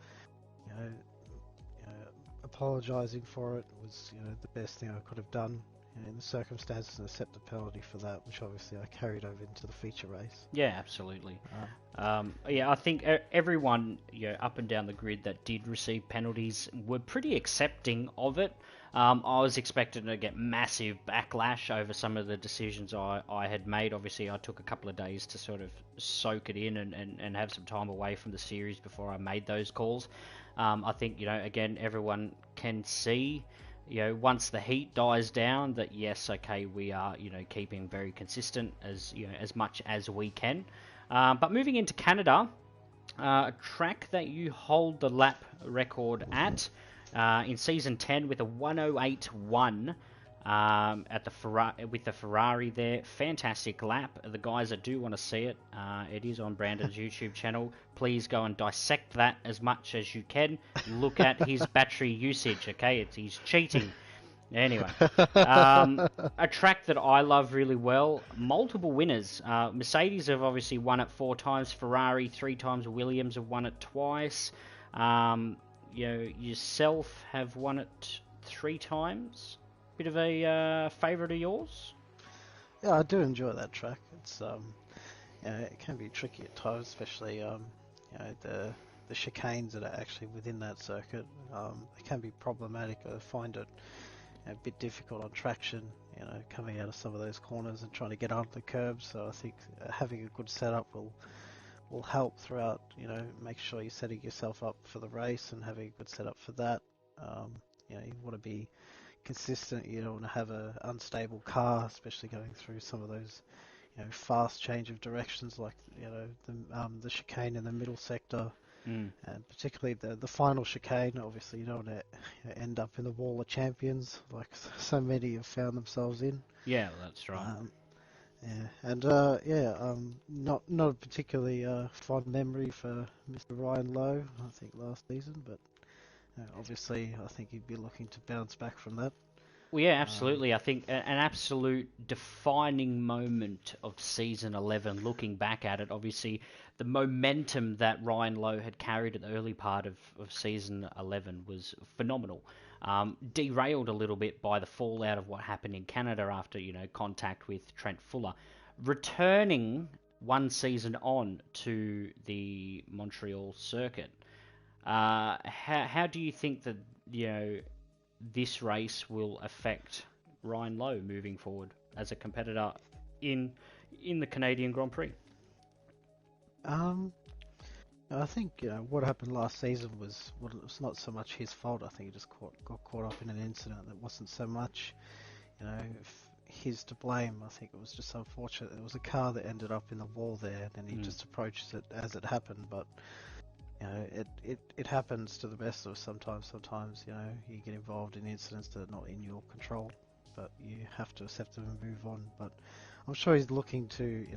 apologising for it was the best thing I could have done in the circumstances, and accept the penalty for that, which obviously I carried over into the feature race. Yeah, absolutely. I think everyone up and down the grid that did receive penalties were pretty accepting of it. I was expecting to get massive backlash over some of the decisions I had made. Obviously, I took a couple of days to sort of soak it in and have some time away from the series before I made those calls. I think, again, everyone can see, once the heat dies down, that yes, okay, we are, keeping very consistent as much as we can. But moving into Canada, a track that you hold the lap record at in season 10 with a 108.1 at with the Ferrari there. Fantastic lap. The guys that do want to see it, it is on Brandon's YouTube channel. Please go and dissect that as much as you can. Look at his battery usage, okay? He's cheating. Anyway, a track that I love really well. Multiple winners. Mercedes have obviously won it 4 times. Ferrari 3 times. Williams have won it twice. Yourself have won it 3 times. Bit of a favourite of yours? Yeah, I do enjoy that track. It's it can be tricky at times, especially the chicanes that are actually within that circuit. It can be problematic. I find it a bit difficult on traction, coming out of some of those corners and trying to get onto the curbs. So I think having a good setup will help throughout. Make sure you're setting yourself up for the race and having a good setup for that. You want to be consistent. You don't want to have an unstable car, especially going through some of those fast change of directions, like the chicane in the middle sector. And particularly the final chicane. Obviously, you don't want to end up in the wall of champions like so many have found themselves in. Yeah, that's right. Not a particularly fond memory for Mr. Ryan Lowe, I think, last season, but obviously I think he'd be looking to bounce back from that. Well, yeah, absolutely. I think an absolute defining moment of season 11, looking back at it, obviously the momentum that Ryan Lowe had carried at the early part of season 11 was phenomenal. Derailed a little bit by the fallout of what happened in Canada after, contact with Trent Fuller. Returning one season on to the Montreal circuit. How do you think that, this race will affect Ryan Lowe moving forward as a competitor in the Canadian Grand Prix? I think what happened last season was not so much his fault. I think he just got caught up in an incident that wasn't so much his to blame. I think it was just unfortunate. There was a car that ended up in the wall there, and he just approaches it as it happened. But it happens to the best of us sometimes. Sometimes you get involved in incidents that are not in your control, but you have to accept them and move on. But I'm sure he's looking to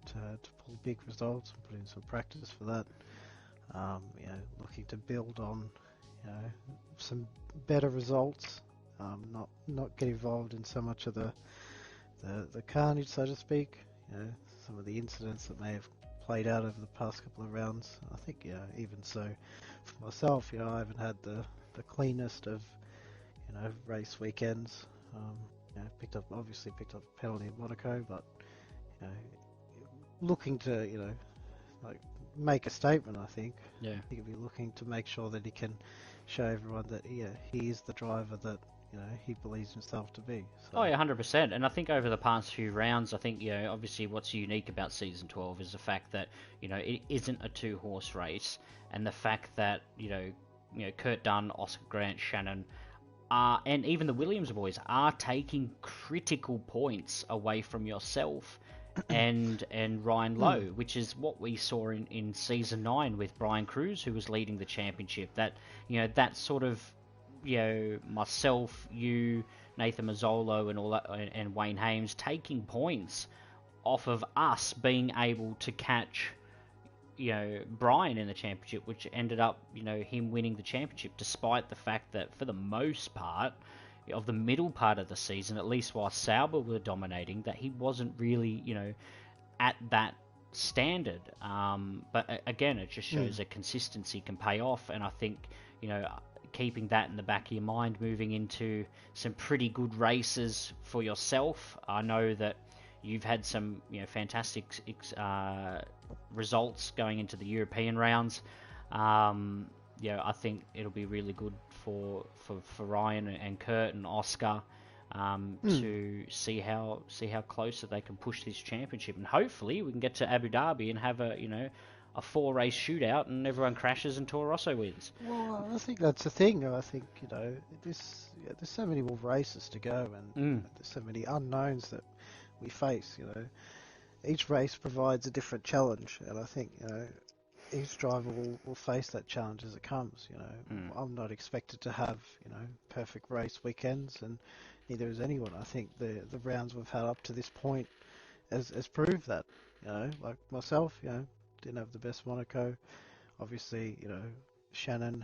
to pull big results and put in some practice for that. Looking to build on some better results. Not get involved in so much of the carnage, so to speak. Some of the incidents that may have played out over the past couple of rounds. I think even so for myself, I haven't had the cleanest of race weekends. Picked up a penalty in Monaco, but looking to make a statement. I think. Yeah. I think he'll be looking to make sure that he can show everyone that he is the driver that he believes himself to be. So. Oh yeah, 100%. And I think over the past few rounds, I think obviously what's unique about season 12 is the fact that it isn't a two-horse race, and the fact that Kurt Dunn, Oscar Grant, Shannon, and even the Williams boys are taking critical points away from yourself and Ryan Lowe, which is what we saw in season 9 with Brian Cruz, who was leading the championship. That that sort of myself, you, Nathan Mazzolo, and all that, and Wayne Hames taking points off of us being able to catch Brian in the championship, which ended up him winning the championship, despite the fact that for the most part of the middle part of the season, at least while Sauber were dominating, that he wasn't really at that standard. But again, it just shows that consistency can pay off, and I think keeping that in the back of your mind moving into some pretty good races for yourself. I know that you've had some fantastic results going into the European rounds. I think it'll be really good for Ryan and Kurt and Oscar to see how close that they can push this championship, and hopefully we can get to Abu Dhabi and have a 4-race shootout and everyone crashes and Toro Rosso wins. Well, I think that's the thing. I think there's so many more races to go, and there's so many unknowns that we face. Each race provides a different challenge, and I think each driver will face that challenge as it comes. I'm not expected to have perfect race weekends, and neither is anyone. I think the rounds we've had up to this point has proved that. Like myself, didn't have the best Monaco. Obviously, Shannon,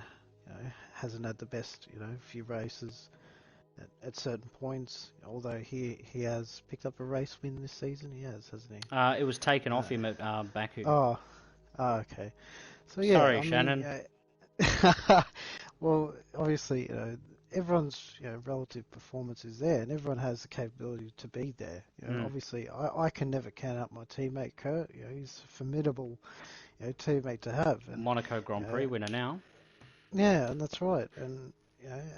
hasn't had the best, few races at certain points. Although he has picked up a race win this season, he has, hasn't he? It was taken off him at Baku. Oh, okay. So yeah, Sorry, Shannon. Well, obviously, everyone's relative performance is there, and everyone has the capability to be there. Obviously, I can never count out my teammate Kurt. He's a formidable, teammate to have. And, Monaco Grand Prix winner now. Yeah, and that's right. And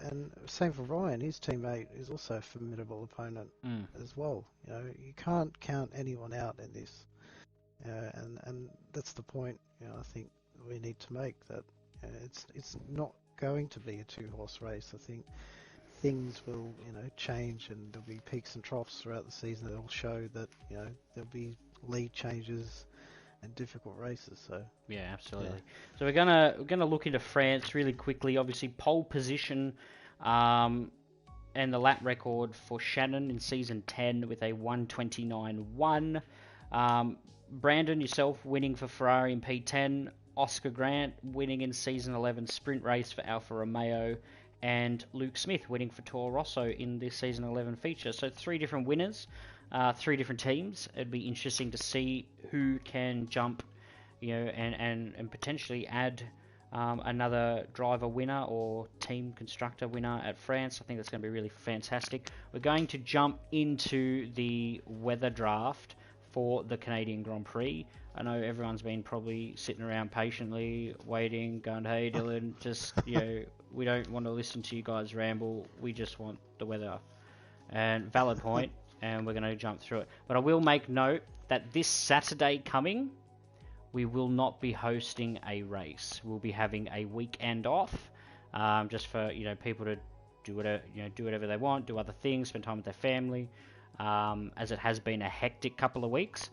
and same for Ryan. His teammate is also a formidable opponent as well. You can't count anyone out in this. And that's the point. I think we need to make that. It's not going to be a two-horse race. I think things will, change, and there'll be peaks and troughs throughout the season that'll show that, there'll be lead changes and difficult races. So yeah, absolutely. Yeah. So we're gonna look into France really quickly. Obviously, pole position, and the lap record for Shannon in season 10 with a 1:29.1. Brandon, yourself winning for Ferrari in P10. Oscar Grant winning in season 11 sprint race for Alfa Romeo, and Luke Smith winning for Toro Rosso in this season 11 feature. So 3 different winners, 3 different teams. It'd be interesting to see who can jump, and potentially add another driver winner or team constructor winner at France. I think that's going to be really fantastic. We're going to jump into the weather draft for the Canadian Grand Prix. I know everyone's been probably sitting around patiently waiting, going, hey Dylan, just, we don't want to listen to you guys ramble, we just want the weather. And valid point, and we're going to jump through it. But I will make note that this Saturday coming, we will not be hosting a race. We'll be having a weekend off, just for, people to do whatever they want, do other things, spend time with their family, as it has been a hectic couple of weeks.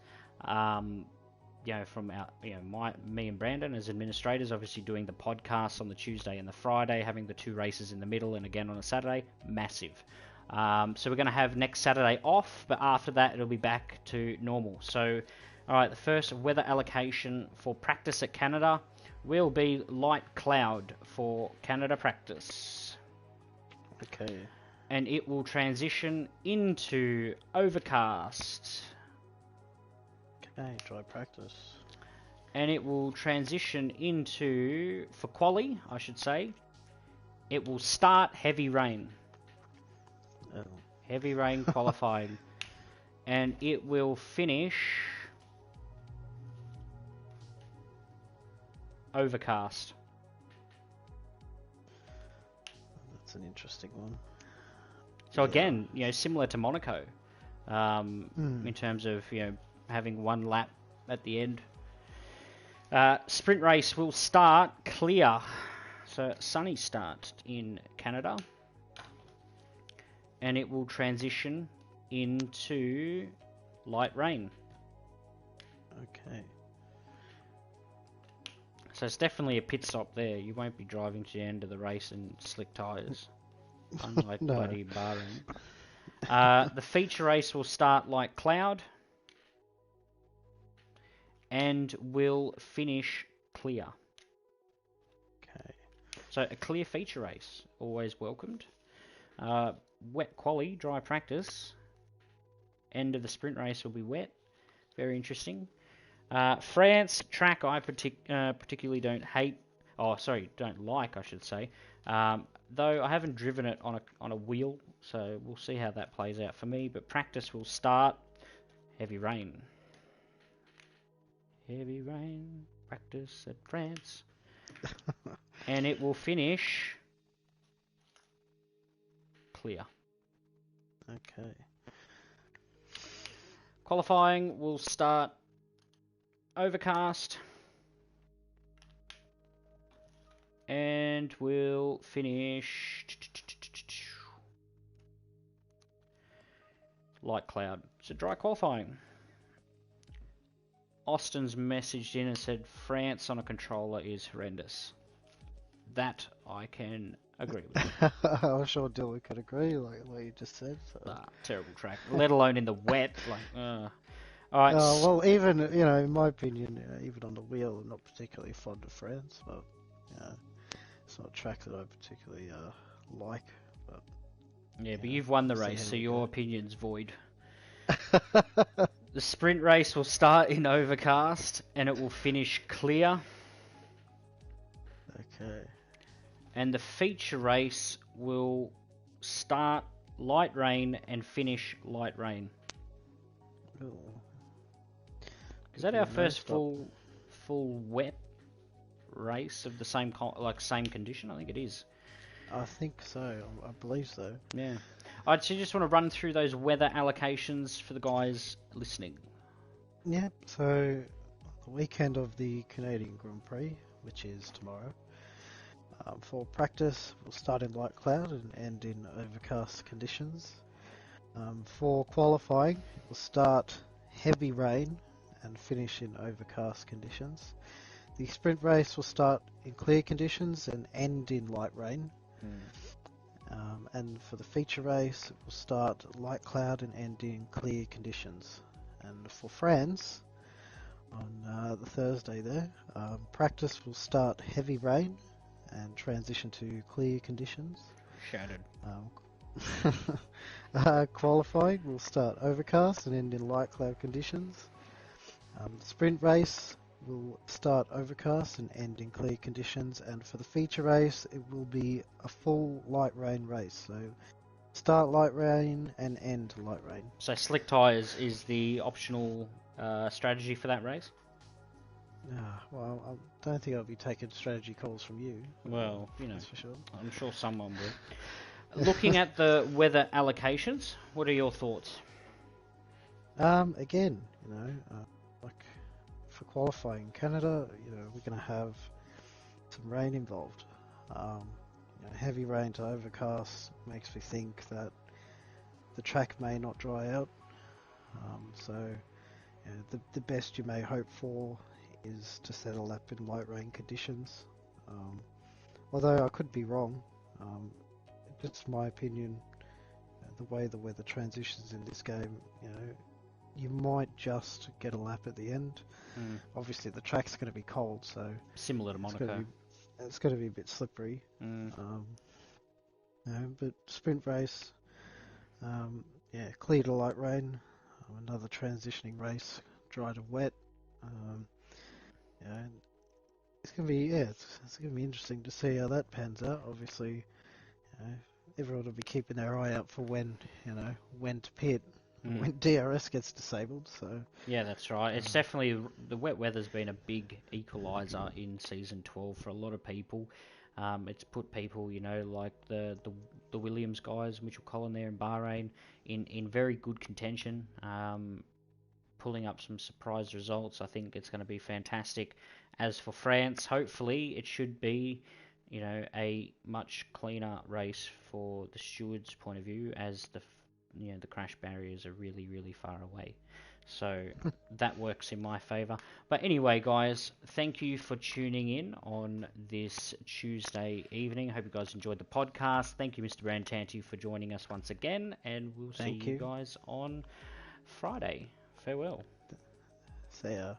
From our, me and Brandon as administrators, obviously doing the podcasts on the Tuesday and the Friday, having the 2 races in the middle, and again on a Saturday, massive. So we're going to have next Saturday off, but after that it'll be back to normal. So, alright, the first weather allocation for practice at Canada will be light cloud for Canada practice. Okay. And it will transition into overcast. Okay, dry practice. And it will transition into, for quali, I should say, it will start heavy rain. Oh. Heavy rain qualifying. And it will finish overcast. That's an interesting one. So again, similar to Monaco, in terms of having one lap at the end. Sprint race will start clear, so sunny start in Canada, and it will transition into light rain. Okay. So it's definitely a pit stop there. You won't be driving to the end of the race in slick tyres, unlike No. bloody Bahrain. The feature race will start like cloud and will finish clear. Okay. So a clear feature race, always welcomed. Wet quali, dry practice. End of the sprint race will be wet. Very interesting. France track I particularly don't like, I should say. Though I haven't driven it on a wheel, so we'll see how that plays out for me. But practice will start heavy rain. Heavy rain, practice at France. And it will finish clear. Okay. Qualifying will start overcast and will finish light cloud. So dry qualifying. Austin's messaged in and said France on a controller is horrendous. That I can agree with. I'm sure Dylan could agree, like you just said. So. Terrible track, let alone in the wet. All right. Well, even in my opinion, even on the wheel, I'm not particularly fond of France, but it's not a track that I particularly like. But yeah, but you've won the race, so your opinion's void. The The sprint race will start in overcast and it will finish clear. Okay. And the feature race will start light rain and finish light rain. Ooh. Is that our first full wet race of the same condition? I think it is. I think so. I believe so. Yeah. I actually just want to run through those weather allocations for the guys listening. Yeah. So the weekend of the Canadian Grand Prix, which is tomorrow. For practice, we'll start in light cloud and end in overcast conditions. For qualifying, we'll start heavy rain and finish in overcast conditions. The sprint race will start in clear conditions and end in light rain. And for the feature race, it will start light cloud and end in clear conditions. And for France, on the Thursday there, practice will start heavy rain and transition to clear conditions. Shattered. Qualifying will start overcast and end in light cloud conditions. The sprint race will start overcast and end in clear conditions, and for the feature race it will be a full light rain race, so start light rain and end light rain. So slick tyres is the optional strategy for that race? Well, I don't think I'll be taking strategy calls from you. Well, that's for sure. I'm sure someone will. Looking at the weather allocations, what are your thoughts? Again, like for qualifying Canada, we're going to have some rain involved. Heavy rain to overcast makes me think that the track may not dry out. So the best you may hope for is to set a lap in light rain conditions. Although I could be wrong. Just my opinion, the way the weather transitions in this game, you might just get a lap at the end. Obviously, the track's going to be cold, so similar to Monaco. It's going to be a bit slippery. But sprint race, clear to light rain. Another transitioning race, dry to wet. It's going to be it's going to be interesting to see how that pans out. Obviously, everyone will be keeping their eye out for when to pit. when DRS gets disabled. So yeah, that's right. It's definitely the wet weather's been a big equaliser in season 12 for a lot of people. It's put people, like the Williams guys, Mitchell Collin there in Bahrain, in very good contention. Pulling up some surprise results. I think it's going to be fantastic. As for France, hopefully it should be, a much cleaner race for the stewards' point of view, as the crash barriers are really, really far away. So that works in my favour. But anyway, guys, thank you for tuning in on this Tuesday evening. Hope you guys enjoyed the podcast. Thank you, Mr. Brantanti, for joining us once again, and we'll see you guys on Friday. Farewell. See ya.